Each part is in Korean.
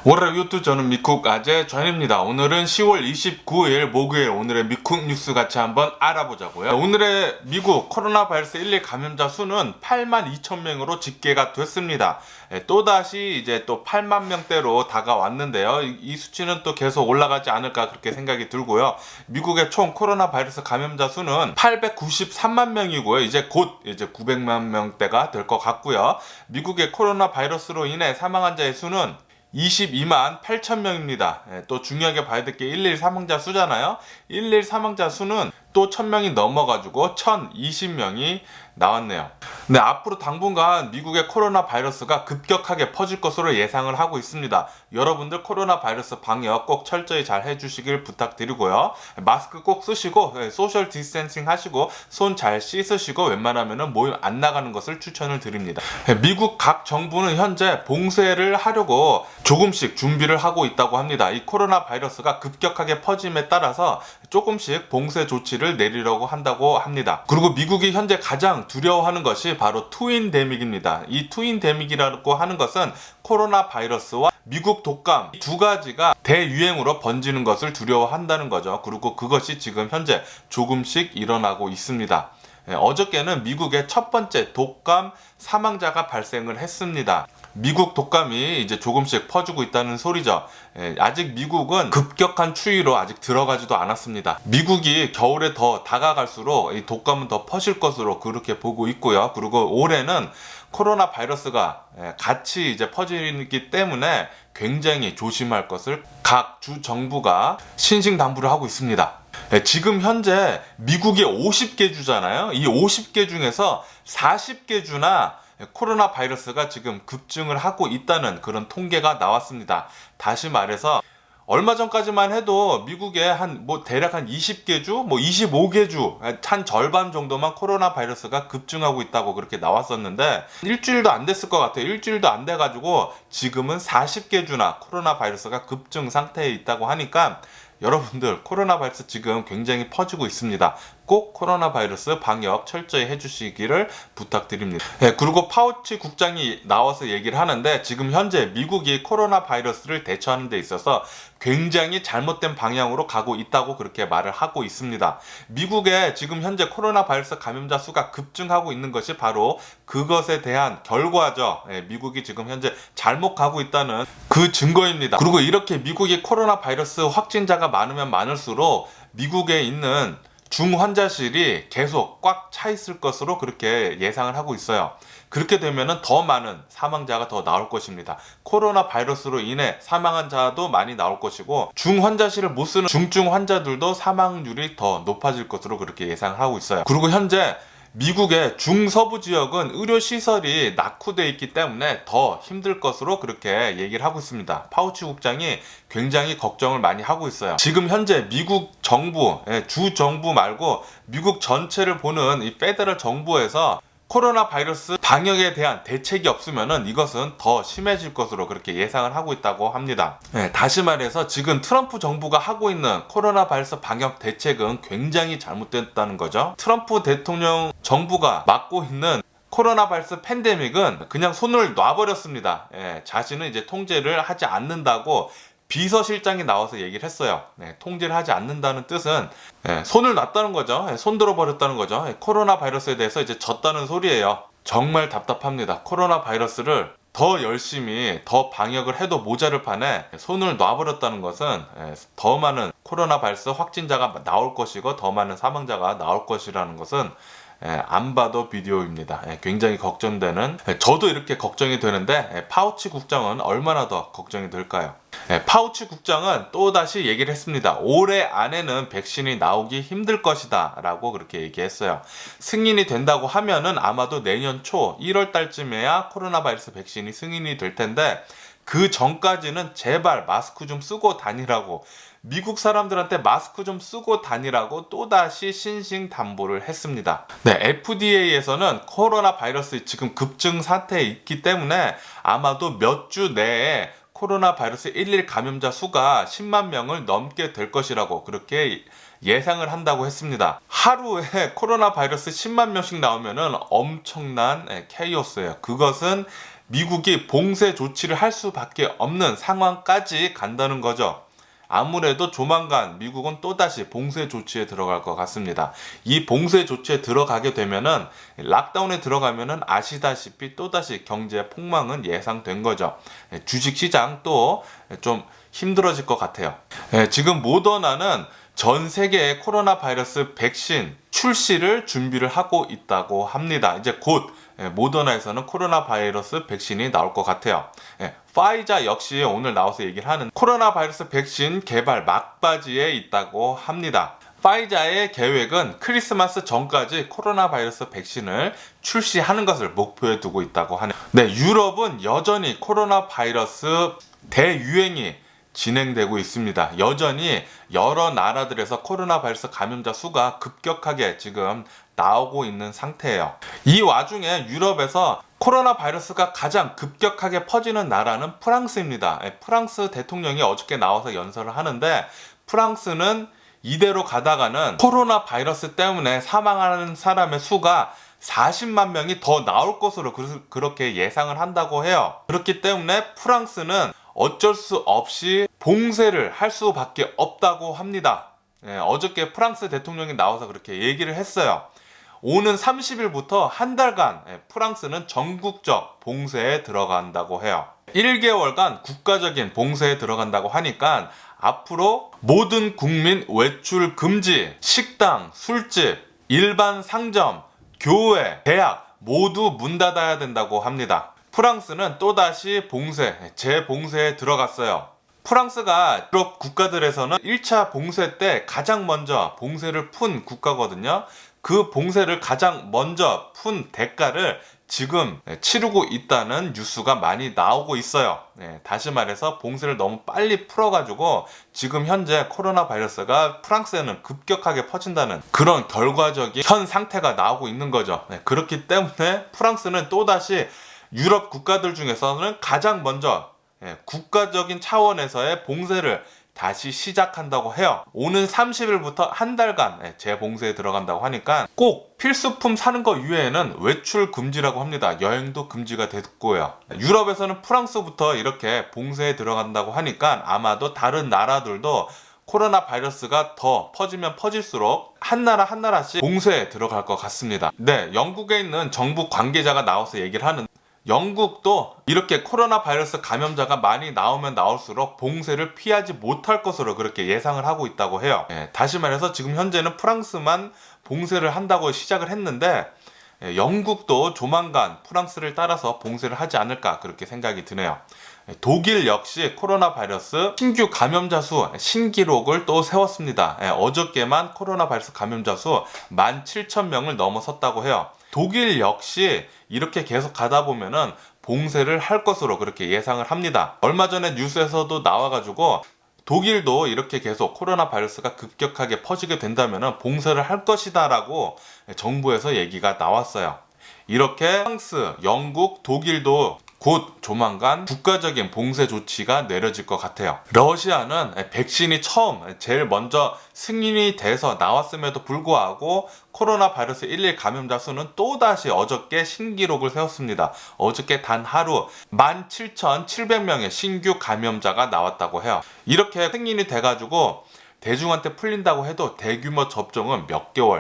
월요일 유튜브 저는 미쿡 아재 전입니다. 오늘은 10월 29일 목요일 오늘의 미쿡 뉴스 같이 한번 알아보자고요. 오늘의 미국 코로나 바이러스 1일 감염자 수는 82,000명으로 집계가 됐습니다. 또다시 이제 또 8만 명대로 다가왔는데요. 이 수치는 또 계속 올라가지 않을까 그렇게 생각이 들고요. 미국의 총 코로나 바이러스 감염자 수는 893만 명이고요. 이제 곧 900만 명대가 될 것 같고요. 미국의 코로나 바이러스로 인해 사망 환자의 수는 22만 8천 명입니다. 또 중요하게 봐야 될 게 1일 사망자 수잖아요. 1일 사망자 수는 또 1000명이 넘어가지고 1020명이 나왔네요. 네, 앞으로 당분간 미국의 코로나 바이러스가 급격하게 퍼질 것으로 예상을 하고 있습니다. 여러분들 코로나 바이러스 방역 꼭 철저히 잘 해주시길 부탁드리고요. 마스크 꼭 쓰시고 소셜 디스텐싱 하시고 손 잘 씻으시고 웬만하면 모임 안 나가는 것을 추천을 드립니다. 미국 각 정부는 현재 봉쇄를 하려고 조금씩 준비를 하고 있다고 합니다. 이 코로나 바이러스가 급격하게 퍼짐에 따라서 조금씩 봉쇄 조치를 내리려고 한다고 합니다. 그리고 미국이 현재 가장 두려워하는 것이 바로 트윈데믹입니다. 이 트윈데믹이라고 하는 것은 코로나 바이러스와 미국 독감 이 두 가지가 대유행으로 번지는 것을 두려워한다는 거죠. 그리고 그것이 지금 현재 조금씩 일어나고 있습니다. 어저께는 미국의 첫 번째 독감 사망자가 발생을 했습니다. 미국 독감이 이제 조금씩 퍼지고 있다는 소리죠. 아직 미국은 급격한 추위로 아직 들어가지도 않았습니다. 미국이 겨울에 더 다가갈수록 이 독감은 더 퍼질 것으로 그렇게 보고 있고요. 그리고 올해는 코로나 바이러스가 같이 이제 퍼지기 때문에 굉장히 조심할 것을 각 주 정부가 신신당부를 하고 있습니다. 지금 현재 미국이 50개 주잖아요. 이 50개 중에서 40개 주나 코로나 바이러스가 지금 급증을 하고 있다는 그런 통계가 나왔습니다. 다시 말해서 얼마 전까지만 해도 미국에 대략 한 20개 주, 25개 주, 한 절반 정도만 코로나 바이러스가 급증하고 있다고 그렇게 나왔었는데 일주일도 안 됐을 것 같아요. 일주일도 안 돼가지고 지금은 40개 주나 코로나 바이러스가 급증 상태에 있다고 하니까 여러분들 코로나 바이러스 지금 굉장히 퍼지고 있습니다. 꼭 코로나 바이러스 방역 철저히 해주시기를 부탁드립니다. 그리고 파우치 국장이 나와서 얘기를 하는데 지금 현재 미국이 코로나 바이러스를 대처하는 데 있어서 굉장히 잘못된 방향으로 가고 있다고 그렇게 말을 하고 있습니다. 미국의 지금 현재 코로나 바이러스 감염자 수가 급증하고 있는 것이 바로 그것에 대한 결과죠. 미국이 지금 현재 잘못 가고 있다는 그 증거입니다. 그리고 이렇게 미국이 코로나 바이러스 확진자가 많으면 많을수록 미국에 있는 중환자실이 계속 꽉 차 있을 것으로 그렇게 예상을 하고 있어요. 그렇게 되면은 더 많은 사망자가 더 나올 것입니다. 코로나 바이러스로 인해 사망한 자도 많이 나올 것이고 중환자실을 못 쓰는 중증 환자들도 사망률이 더 높아질 것으로 그렇게 예상을 하고 있어요. 그리고 현재 미국의 중서부 지역은 의료시설이 낙후되어 있기 때문에 더 힘들 것으로 그렇게 얘기를 하고 있습니다. 파우치 국장이 굉장히 걱정을 많이 하고 있어요. 지금 현재 미국 정부, 주 정부 말고 미국 전체를 보는 이 페더럴 정부에서 코로나 바이러스 방역에 대한 대책이 없으면은 이것은 더 심해질 것으로 그렇게 예상을 하고 있다고 합니다. 다시 말해서 지금 트럼프 정부가 하고 있는 코로나 바이러스 방역 대책은 굉장히 잘못됐다는 거죠. 트럼프 대통령 정부가 맡고 있는 코로나 바이러스 팬데믹은 그냥 손을 놔버렸습니다. 자신은 이제 통제를 하지 않는다고 비서실장이 나와서 얘기를 했어요. 통제를 하지 않는다는 뜻은 손을 놨다는 거죠. 손 들어버렸다는 거죠. 코로나 바이러스에 대해서 이제 졌다는 소리예요. 정말 답답합니다. 코로나 바이러스를 더 열심히 더 방역을 해도 모자를 판에 손을 놔버렸다는 것은 더 많은 코로나 바이러스 확진자가 나올 것이고 더 많은 사망자가 나올 것이라는 것은 안 봐도 비디오입니다. 굉장히 걱정되는, 저도 이렇게 걱정이 되는데 파우치 국장은 얼마나 더 걱정이 될까요? 파우치 국장은 또다시 얘기를 했습니다. 올해 안에는 백신이 나오기 힘들 것이다 라고 그렇게 얘기했어요. 승인이 된다고 하면은 아마도 내년 초 1월 달쯤에야 코로나 바이러스 백신이 승인이 될 텐데 그 전까지는 제발 마스크 좀 쓰고 다니라고, 미국 사람들한테 마스크 좀 쓰고 다니라고 또다시 신신당부를 했습니다. FDA에서는 코로나 바이러스 지금 급증 상태에 있기 때문에 아마도 몇 주 내에 코로나 바이러스 1일 감염자 수가 10만 명을 넘게 될 것이라고 그렇게 예상을 한다고 했습니다. 하루에 코로나 바이러스 10만 명씩 나오면은 엄청난 케이오스예요. 그것은 미국이 봉쇄 조치를 할 수밖에 없는 상황까지 간다는 거죠. 아무래도 조만간 미국은 또다시 봉쇄 조치에 들어갈 것 같습니다. 이 봉쇄 조치에 들어가게 되면은, 락다운에 들어가면은 아시다시피 또다시 경제 폭망은 예상된 거죠. 주식시장 또 좀 힘들어질 것 같아요. 지금 모더나는 전 세계의 코로나 바이러스 백신 출시를 준비를 하고 있다고 합니다. 이제 곧 모더나에서는 코로나 바이러스 백신이 나올 것 같아요. 파이자 역시 오늘 나와서 얘기를 하는 코로나 바이러스 백신 개발 막바지에 있다고 합니다. 파이자의 계획은 크리스마스 전까지 코로나 바이러스 백신을 출시하는 것을 목표에 두고 있다고 하네요. 네, 유럽은 여전히 코로나 바이러스 대유행이 진행되고 있습니다. 여전히 여러 나라들에서 코로나 바이러스 감염자 수가 급격하게 지금 나오고 있는 상태예요. 이 와중에 유럽에서 코로나 바이러스가 가장 급격하게 퍼지는 나라는 프랑스입니다. 프랑스 대통령이 어저께 나와서 연설을 하는데, 프랑스는 이대로 가다가는 코로나 바이러스 때문에 사망하는 사람의 수가 40만 명이 더 나올 것으로 그렇게 예상을 한다고 해요. 그렇기 때문에 프랑스는 어쩔 수 없이 봉쇄를 할 수밖에 없다고 합니다. 어저께 프랑스 대통령이 나와서 그렇게 얘기를 했어요. 오는 30일부터 한 달간 프랑스는 전국적 봉쇄에 들어간다고 해요. 1개월간 국가적인 봉쇄에 들어간다고 하니까 앞으로 모든 국민 외출 금지, 식당, 술집, 일반 상점, 교회, 대학 모두 문 닫아야 된다고 합니다. 프랑스는 또다시 재봉쇄에 들어갔어요. 프랑스가 유럽 국가들에서는 1차 봉쇄 때 가장 먼저 봉쇄를 푼 국가거든요. 그 봉쇄를 가장 먼저 푼 대가를 지금 치르고 있다는 뉴스가 많이 나오고 있어요. 다시 말해서 봉쇄를 너무 빨리 풀어가지고 지금 현재 코로나 바이러스가 프랑스에는 급격하게 퍼진다는 그런 결과적인 현 상태가 나오고 있는 거죠. 그렇기 때문에 프랑스는 또다시 유럽 국가들 중에서는 가장 먼저 국가적인 차원에서의 봉쇄를 다시 시작한다고 해요. 오는 30일부터 한 달간 재봉쇄에 들어간다고 하니까 꼭 필수품 사는 거 이외에는 외출 금지라고 합니다. 여행도 금지가 됐고요. 유럽에서는 프랑스부터 이렇게 봉쇄에 들어간다고 하니까 아마도 다른 나라들도 코로나 바이러스가 더 퍼지면 퍼질수록 한 나라 한 나라씩 봉쇄에 들어갈 것 같습니다. 네, 영국에 있는 정부 관계자가 나와서 얘기를 하는, 영국도 이렇게 코로나 바이러스 감염자가 많이 나오면 나올수록 봉쇄를 피하지 못할 것으로 그렇게 예상을 하고 있다고 해요. 다시 말해서 지금 현재는 프랑스만 봉쇄를 한다고 시작을 했는데, 영국도 조만간 프랑스를 따라서 봉쇄를 하지 않을까 그렇게 생각이 드네요. 독일 역시 코로나 바이러스 신규 감염자 수 신기록을 또 세웠습니다. 어저께만 코로나 바이러스 감염자 수 17,000명을 넘어섰다고 해요. 독일 역시 이렇게 계속 가다 보면은 봉쇄를 할 것으로 그렇게 예상을 합니다. 얼마 전에 뉴스에서도 나와가지고 독일도 이렇게 계속 코로나 바이러스가 급격하게 퍼지게 된다면은 봉쇄를 할 것이다 라고 정부에서 얘기가 나왔어요. 이렇게 프랑스, 영국, 독일도 곧 조만간 국가적인 봉쇄 조치가 내려질 것 같아요. 러시아는 백신이 제일 먼저 승인이 돼서 나왔음에도 불구하고 코로나 바이러스 11 감염자 수는 또다시 어저께 신기록을 세웠습니다. 어저께 단 하루 17,700명의 신규 감염자가 나왔다고 해요. 이렇게 승인이 돼가지고 대중한테 풀린다고 해도 대규모 접종은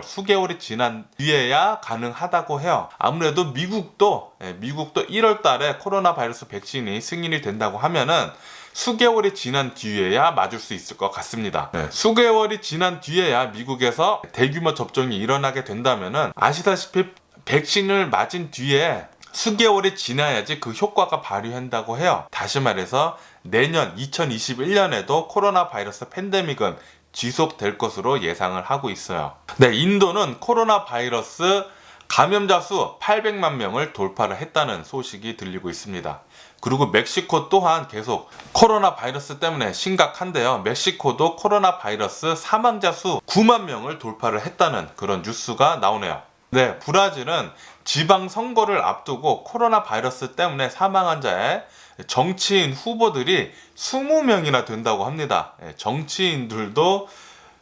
수개월이 지난 뒤에야 가능하다고 해요. 아무래도 미국도 1월 달에 코로나 바이러스 백신이 승인이 된다고 하면은 수개월이 지난 뒤에야 맞을 수 있을 것 같습니다. 수개월이 지난 뒤에야 미국에서 대규모 접종이 일어나게 된다면은 아시다시피 백신을 맞은 뒤에 수개월이 지나야지 그 효과가 발휘한다고 해요. 다시 말해서 내년 2021년에도 코로나 바이러스 팬데믹은 지속될 것으로 예상을 하고 있어요. 네, 인도는 코로나 바이러스 감염자 수 800만 명을 돌파를 했다는 소식이 들리고 있습니다. 그리고 멕시코 또한 계속 코로나 바이러스 때문에 심각한데요. 멕시코도 코로나 바이러스 사망자 수 9만 명을 돌파를 했다는 그런 뉴스가 나오네요. 네, 브라질은 지방선거를 앞두고 코로나 바이러스 때문에 사망한 자의 정치인 후보들이 20명이나 된다고 합니다. 정치인들도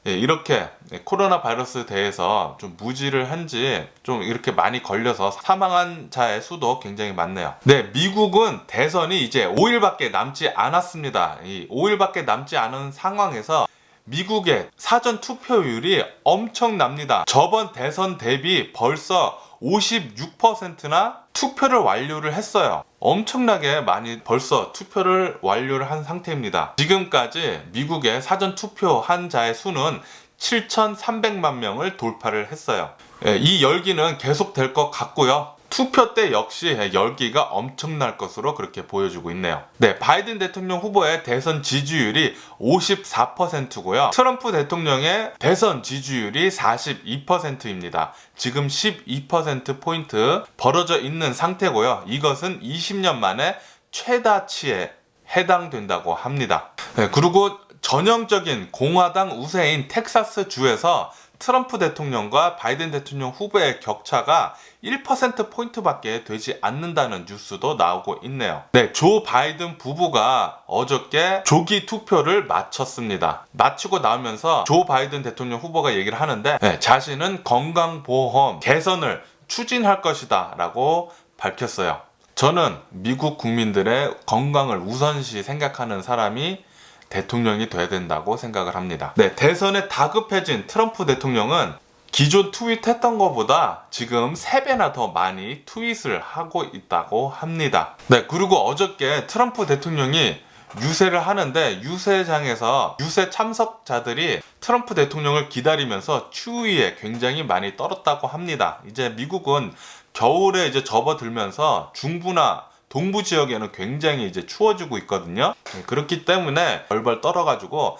이렇게 코로나 바이러스 대해서 좀 무지를 한지 좀 이렇게 많이 걸려서 사망한 자의 수도 굉장히 많네요. 네, 미국은 대선이 이제 5일밖에 남지 않았습니다. 이 5일밖에 남지 않은 상황에서 미국의 사전 투표율이 엄청납니다. 저번 대선 대비 벌써 56%나 투표를 완료를 했어요. 엄청나게 많이 벌써 투표를 완료를 한 상태입니다. 지금까지 미국의 사전 투표한 자의 수는 7,300만 명을 돌파를 했어요. 이 열기는 계속될 것 같고요. 투표 때 역시 열기가 엄청날 것으로 그렇게 보여주고 있네요. 네, 바이든 대통령 후보의 대선 지지율이 54%고요. 트럼프 대통령의 대선 지지율이 42%입니다. 지금 12%포인트 벌어져 있는 상태고요. 이것은 20년 만에 최다치에 해당된다고 합니다. 네, 그리고 전형적인 공화당 우세인 텍사스 주에서 트럼프 대통령과 바이든 대통령 후보의 격차가 1%포인트밖에 되지 않는다는 뉴스도 나오고 있네요. 네, 조 바이든 부부가 어저께 조기 투표를 마쳤습니다. 마치고 나오면서 조 바이든 대통령 후보가 얘기를 하는데 자신은 건강보험 개선을 추진할 것이다 라고 밝혔어요. 저는 미국 국민들의 건강을 우선시 생각하는 사람이 대통령이 돼야 된다고 생각을 합니다. 네, 대선에 다급해진 트럼프 대통령은 기존 트윗했던 것보다 지금 3배나 더 많이 트윗을 하고 있다고 합니다. 네, 그리고 어저께 트럼프 대통령이 유세를 하는데 유세장에서 유세 참석자들이 트럼프 대통령을 기다리면서 추위에 굉장히 많이 떨었다고 합니다. 이제 미국은 겨울에 이제 접어들면서 중부나 동부 지역에는 굉장히 이제 추워지고 있거든요. 그렇기 때문에 벌벌 떨어가지고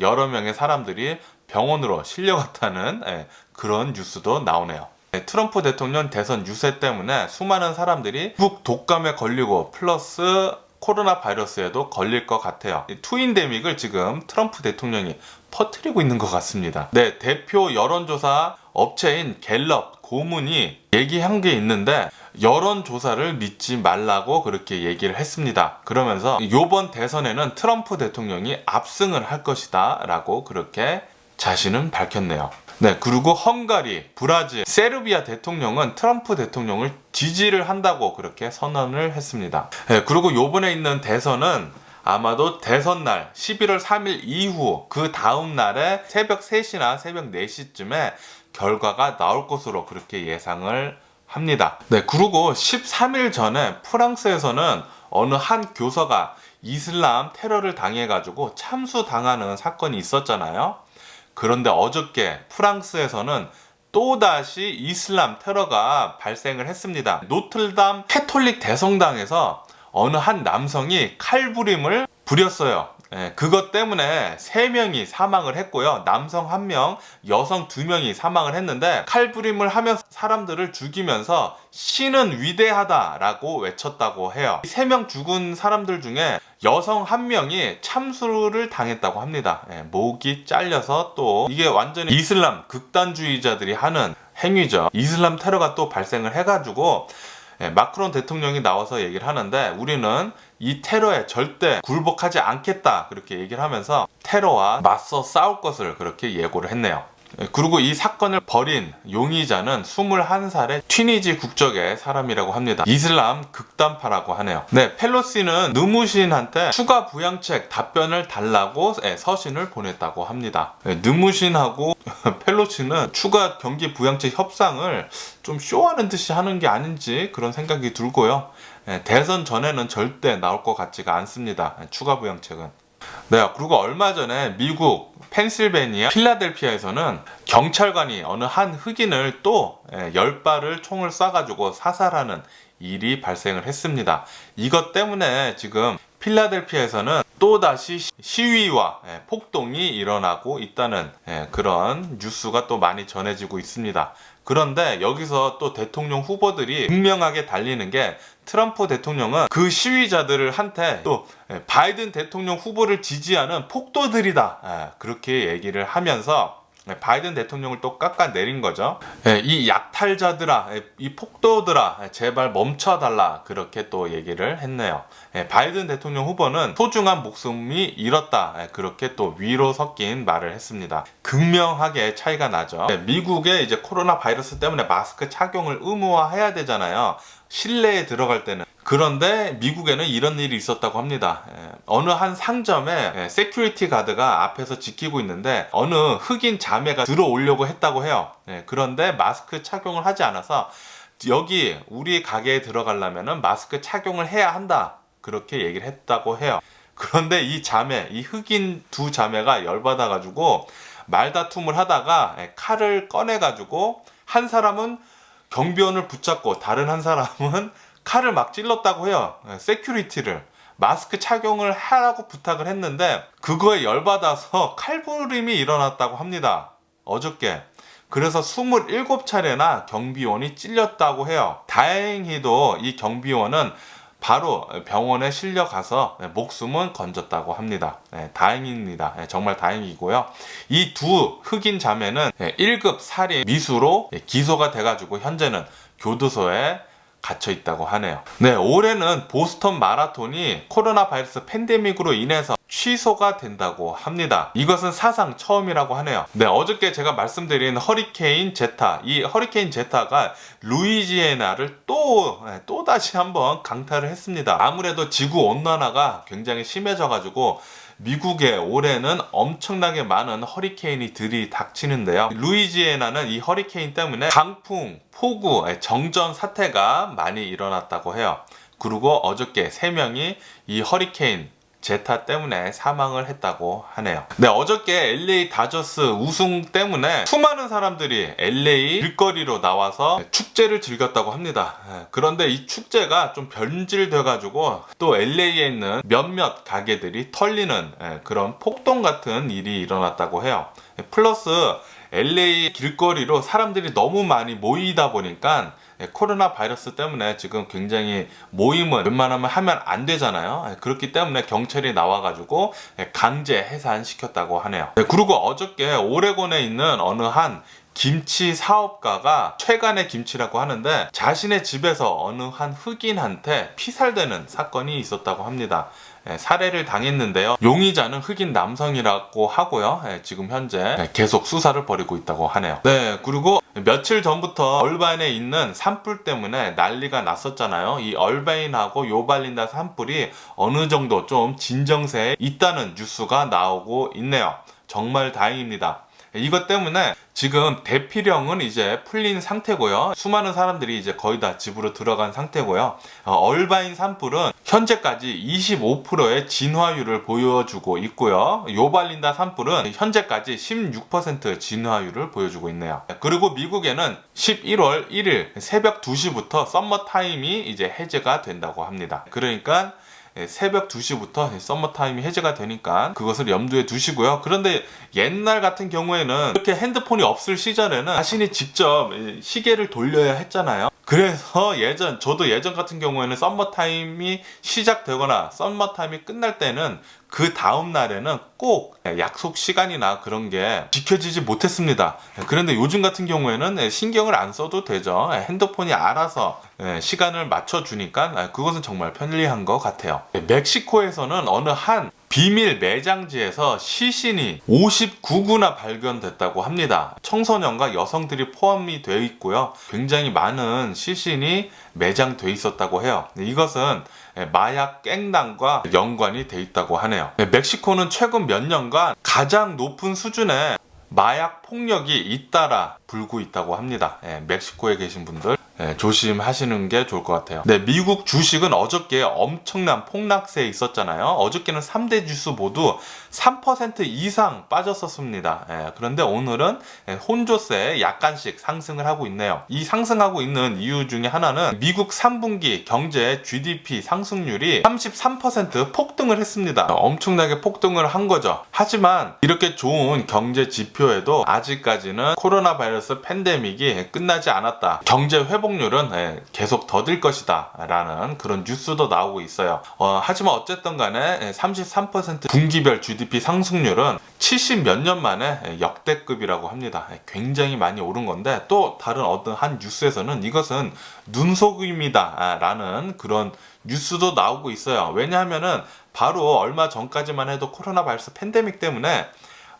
여러 명의 사람들이 병원으로 실려갔다는 그런 뉴스도 나오네요. 트럼프 대통령 대선 유세 때문에 수많은 사람들이 미국 독감에 걸리고 플러스 코로나 바이러스에도 걸릴 것 같아요. 투인데믹을 지금 트럼프 대통령이 퍼뜨리고 있는 것 같습니다. 네, 대표 여론조사 업체인 갤럽 고문이 얘기한 게 있는데 여론조사를 믿지 말라고 그렇게 얘기를 했습니다. 그러면서 이번 대선에는 트럼프 대통령이 압승을 할 것이다 라고 그렇게 자신은 밝혔네요. 네, 그리고 헝가리, 브라질, 세르비아 대통령은 트럼프 대통령을 지지를 한다고 그렇게 선언을 했습니다. 네, 그리고 이번에 있는 대선은 아마도 대선날 11월 3일 이후 그 다음 날에 새벽 3시나 새벽 4시쯤에 결과가 나올 것으로 그렇게 예상을 합니다. 네, 그리고 13일 전에 프랑스에서는 어느 한 교서가 이슬람 테러를 당해가지고 참수당하는 사건이 있었잖아요. 그런데 어저께 프랑스에서는 또다시 이슬람 테러가 발생을 했습니다. 노틀담 캐톨릭 대성당에서 어느 한 남성이 칼부림을 부렸어요. 그것 때문에 3명이 사망을 했고요. 남성 1명, 여성 2명이 사망을 했는데 칼부림을 하면서 사람들을 죽이면서 신은 위대하다라고 외쳤다고 해요. 3명 죽은 사람들 중에 여성 1명이 참수를 당했다고 합니다. 목이 잘려서 또 이게 완전히 이슬람 극단주의자들이 하는 행위죠. 이슬람 테러가 또 발생을 해가지고 마크롱 대통령이 나와서 얘기를 하는데 우리는 이 테러에 절대 굴복하지 않겠다 그렇게 얘기를 하면서 테러와 맞서 싸울 것을 그렇게 예고를 했네요. 그리고 이 사건을 벌인 용의자는 21살의 튀니지 국적의 사람이라고 합니다. 이슬람 극단파라고 하네요. 네, 펠로시는 느무신한테 추가 부양책 답변을 달라고 서신을 보냈다고 합니다. 느무신하고 펠로시는 추가 경기 부양책 협상을 좀 쇼하는 듯이 하는 게 아닌지 그런 생각이 들고요. 대선 전에는 절대 나올 것 같지가 않습니다. 추가 부양책은. 네, 그리고 얼마 전에 미국 펜실베니아 필라델피아에서는 경찰관이 어느 한 흑인을 또 10발을 총을 쏴가지고 사살하는 일이 발생을 했습니다. 이것 때문에 지금 필라델피아에서는 또다시 시위와 폭동이 일어나고 있다는 그런 뉴스가 또 많이 전해지고 있습니다. 그런데 여기서 또 대통령 후보들이 분명하게 달리는 게 트럼프 대통령은 그 시위자들을 한테 또 바이든 대통령 후보를 지지하는 폭도들이다 그렇게 얘기를 하면서 바이든 대통령을 또 깎아내린 거죠. 이 약탈자들아, 이 폭도들아, 제발 멈춰달라, 그렇게 또 얘기를 했네요. 바이든 대통령 후보는 소중한 목숨이 잃었다, 그렇게 또 위로 섞인 말을 했습니다. 극명하게 차이가 나죠. 미국의 이제 코로나 바이러스 때문에 마스크 착용을 의무화해야 되잖아요, 실내에 들어갈 때는. 그런데 미국에는 이런 일이 있었다고 합니다. 어느 한 상점에 세큐리티 가드가 앞에서 지키고 있는데 어느 흑인 자매가 들어오려고 했다고 해요. 그런데 마스크 착용을 하지 않아서 여기 우리 가게에 들어가려면 마스크 착용을 해야 한다, 그렇게 얘기를 했다고 해요. 그런데 이 흑인 두 자매가 열받아가지고 말다툼을 하다가 칼을 꺼내가지고 한 사람은 경비원을 붙잡고 다른 한 사람은 칼을 막 찔렀다고 해요. 세큐리티를 마스크 착용을 하라고 부탁을 했는데 그거에 열받아서 칼부림이 일어났다고 합니다, 어저께. 그래서 27차례나 경비원이 찔렸다고 해요. 다행히도 이 경비원은 바로 병원에 실려가서 목숨은 건졌다고 합니다. 다행입니다. 정말 다행이고요. 이 두 흑인 자매는 1급 살인 미수로 기소가 돼가지고 현재는 교도소에 갇혀 있다고 하네요. 올해는 보스턴 마라톤이 코로나 바이러스 팬데믹으로 인해서 취소가 된다고 합니다. 이것은 사상 처음이라고 하네요. 어저께 제가 말씀드린 허리케인 제타, 이 허리케인 제타가 루이지애나를 또 다시 한번 강타를 했습니다. 아무래도 지구 온난화가 굉장히 심해져가지고 미국에 올해는 엄청나게 많은 허리케인이 들이닥치는데요. 루이지애나는 이 허리케인 때문에 강풍, 폭우, 정전 사태가 많이 일어났다고 해요. 그리고 어저께 3명이 이 허리케인 제타 때문에 사망을 했다고 하네요. 어저께 LA 다저스 우승 때문에 수많은 사람들이 LA 길거리로 나와서 축제를 즐겼다고 합니다. 그런데 이 축제가 좀 변질돼가지고 또 LA에 있는 몇몇 가게들이 털리는 그런 폭동 같은 일이 일어났다고 해요. 플러스 LA 길거리로 사람들이 너무 많이 모이다 보니까 코로나 바이러스 때문에 지금 굉장히 모임을 웬만하면 하면 안 되잖아요. 그렇기 때문에 경찰이 나와가지고 강제 해산시켰다고 하네요. 그리고 어저께 오레곤에 있는 어느 한 김치 사업가가 최간의 김치라고 하는데 자신의 집에서 어느 한 흑인한테 피살되는 사건이 있었다고 합니다. 살해를 당했는데요. 용의자는 흑인 남성이라고 하고요. 지금 현재 계속 수사를 벌이고 있다고 하네요. 그리고 며칠 전부터 얼바인에 있는 산불 때문에 난리가 났었잖아요. 이 얼바인하고 요발린다 산불이 어느 정도 좀 진정세에 있다는 뉴스가 나오고 있네요. 정말 다행입니다. 이것 때문에 지금 대피령은 이제 풀린 상태고요. 수많은 사람들이 이제 거의 다 집으로 들어간 상태고요. 얼바인 산불은 현재까지 25%의 진화율을 보여주고 있고요. 요발린다 산불은 현재까지 16% 진화율을 보여주고 있네요. 그리고 미국에는 11월 1일 새벽 2시부터 썸머타임이 이제 해제가 된다고 합니다. 그러니까 새벽 2시부터 썸머타임이 해제가 되니까 그것을 염두에 두시고요. 그런데 옛날 같은 경우에는 이렇게 핸드폰이 없을 시절에는 자신이 직접 시계를 돌려야 했잖아요. 그래서 저도 예전 같은 경우에는 썸머타임이 시작되거나 썸머타임이 끝날 때는 그 다음 날에는 꼭 약속 시간이나 그런 게 지켜지지 못했습니다. 그런데 요즘 같은 경우에는 신경을 안 써도 되죠. 핸드폰이 알아서 시간을 맞춰주니까 그것은 정말 편리한 것 같아요. 멕시코에서는 어느 한 비밀 매장지에서 시신이 59구나 발견됐다고 합니다. 청소년과 여성들이 포함이 되어 있고요. 굉장히 많은 시신이 매장돼 있었다고 해요. 이것은 마약 갱단과 연관이 돼 있다고 하네요. 멕시코는 최근 몇 년간 가장 높은 수준의 마약 폭력이 잇따라 불고 있다고 합니다. 멕시코에 계신 분들 조심하시는 게 좋을 것 같아요. 미국 주식은 어저께 엄청난 폭락세에 있었잖아요. 어저께는 3대 지수 모두 3% 이상 빠졌었습니다. 그런데 오늘은 혼조세에 약간씩 상승을 하고 있네요. 이 상승하고 있는 이유 중에 하나는 미국 3분기 경제 GDP 상승률이 33% 폭등을 했습니다. 엄청나게 폭등을 한 거죠. 하지만 이렇게 좋은 경제 지표에도 아직까지는 코로나 바이러스 팬데믹이 끝나지 않았다, 경제 회복 회복률은 계속 더딜 것이다 라는 그런 뉴스도 나오고 있어요. 하지만 어쨌든 간에 33% 분기별 GDP 상승률은 70 몇 년 만에 역대급이라고 합니다. 굉장히 많이 오른 건데, 또 다른 어떤 한 뉴스에서는 이것은 눈속임이다 라는 그런 뉴스도 나오고 있어요. 왜냐하면은 바로 얼마 전까지만 해도 코로나 바이러스 팬데믹 때문에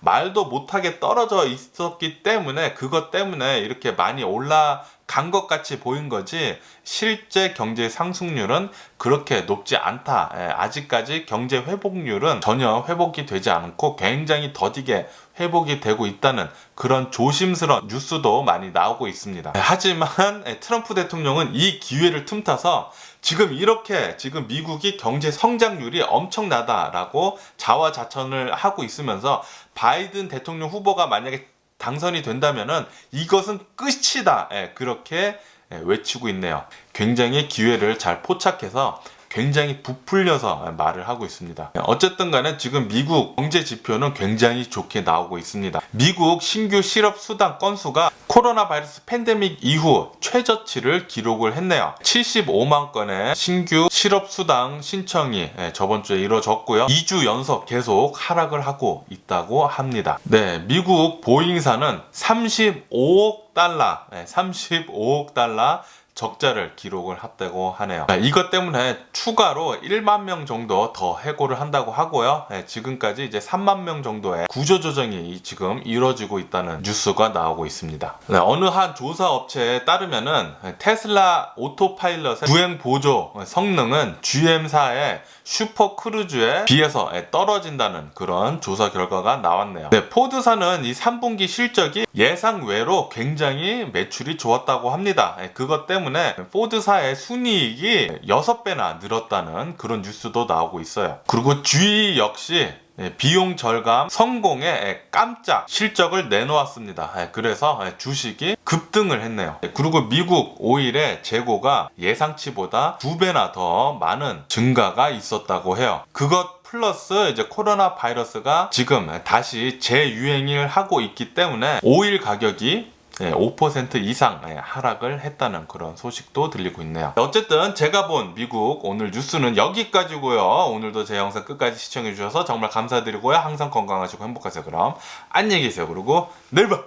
말도 못하게 떨어져 있었기 때문에 그것 때문에 이렇게 많이 올라간 것 같이 보인 거지, 실제 경제 상승률은 그렇게 높지 않다. 아직까지 경제 회복률은 전혀 회복이 되지 않고 굉장히 더디게 회복이 되고 있다는 그런 조심스러운 뉴스도 많이 나오고 있습니다. 하지만 트럼프 대통령은 이 기회를 틈타서 지금 미국이 경제 성장률이 엄청나다라고 자화자찬을 하고 있으면서 바이든 대통령 후보가 만약에 당선이 된다면은 이것은 끝이다. 그렇게 외치고 있네요. 굉장히 기회를 잘 포착해서 굉장히 부풀려서 말을 하고 있습니다. 어쨌든 간에 지금 미국 경제 지표는 굉장히 좋게 나오고 있습니다. 미국 신규 실업 수당 건수가 코로나 바이러스 팬데믹 이후 최저치를 기록을 했네요. 75만 건의 신규 실업 수당 신청이 저번 주에 이루어졌고요. 2주 연속 계속 하락을 하고 있다고 합니다. 네, 미국 보잉사는 35억 달러 적자를 기록을 했다고 하네요. 이것 때문에 추가로 1만 명 정도 더 해고를 한다고 하고요. 지금까지 이제 3만 명 정도의 구조조정이 지금 이루어지고 있다는 뉴스가 나오고 있습니다. 어느 한 조사 업체에 따르면은 테슬라 오토파일럿의 주행 보조 성능은 GM사의 슈퍼 크루즈에 비해서 떨어진다는 그런 조사 결과가 나왔네요. 포드사는 이 3분기 실적이 예상 외로 굉장히 매출이 좋았다고 합니다. 그것 때문에 포드사의 순이익이 6배나 늘었다는 그런 뉴스도 나오고 있어요. 그리고 GE 역시 비용 절감 성공에 깜짝 실적을 내놓았습니다. 그래서 주식이 급등을 했네요. 그리고 미국 오일의 재고가 예상치보다 2배나 더 많은 증가가 있었다고 해요. 그것 플러스 이제 코로나 바이러스가 지금 다시 재유행을 하고 있기 때문에 오일 가격이 5% 이상 하락을 했다는 그런 소식도 들리고 있네요. 어쨌든 제가 본 미국 오늘 뉴스는 여기까지고요. 오늘도 제 영상 끝까지 시청해 주셔서 정말 감사드리고요. 항상 건강하시고 행복하세요. 그럼 안녕히 계세요. 그리고 내일 봐.